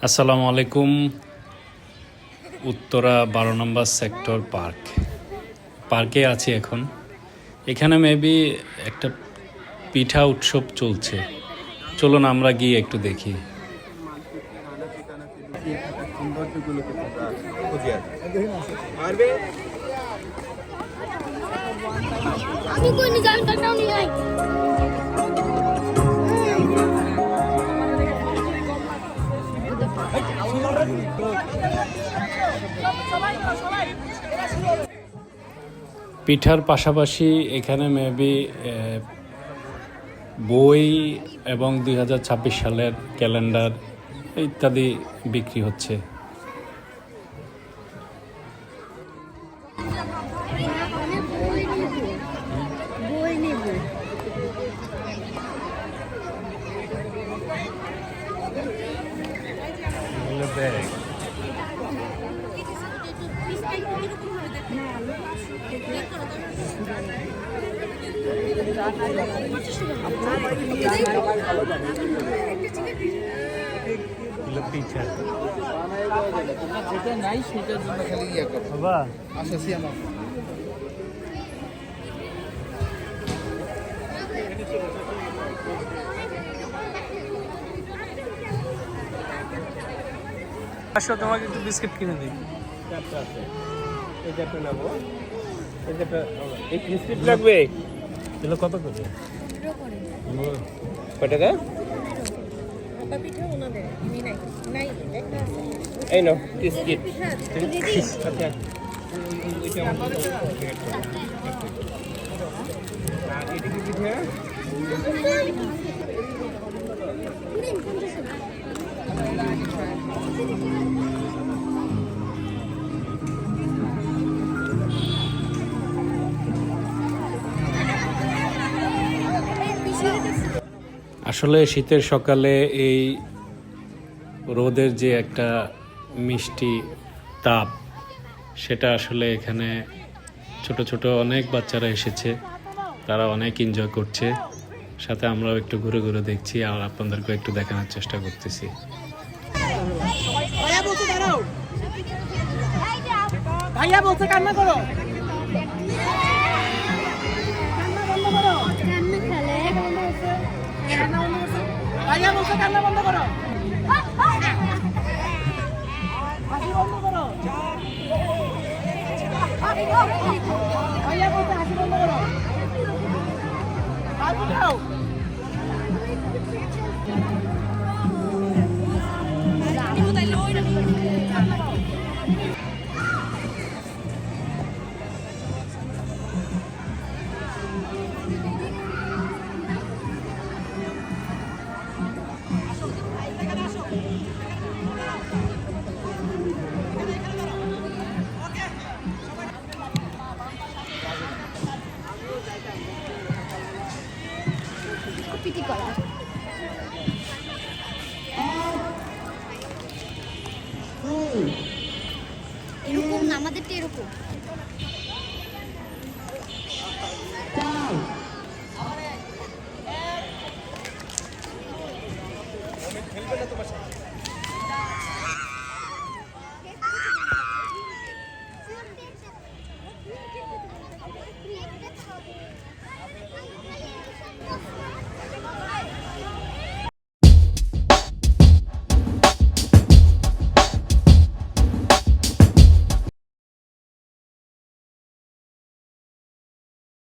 আসসালামু আলাইকুম। উত্তরা 12 নম্বর সেক্টর পার্কে আছি এখন। এখানে মেবি একটা পিঠা উৎসব চলছে। চলুন আমরা গিয়ে একটু দেখি। পিঠার পাশাপাশি এখানে মেবি বই এবং 2026 সালের ক্যালেন্ডার ইত্যাদি বিক্রি হচ্ছে। যেটা নাই সেটার জন্য খালি ইয়ে করো বাবা আসছি আমার আসো তোমাকে একটু বিস্কিট কিনে দিই। চারটা আছে এই চারটা নেবো এই চারটা এই বিস্কিট লাগবে এগুলো কত করে? কয় টাকা এই নাও বিস্কিট আচ্ছা এটা কি পিঠা আসলে শীতের সকালে এই রোদের যে একটা মিষ্টি তাপ, সেটা আসলে এখানে ছোট ছোট অনেক বাচ্চারা এসেছে, তারা অনেক এনজয় করছে। সাথে আমরাও একটু ঘুরে ঘুরে দেখছি আর আপনাদেরকেও একটু দেখানোর চেষ্টা করতেছি। ভাইয়া বলছে কান্না করো। ভাইয়া বলছে কান্না বন্ধ করো। হাসি বন্ধ করো। ভাইয়া বলছে হাসি বন্ধ করো। হাত উঠাও। এরকম না, আমাদেরটা এরকম।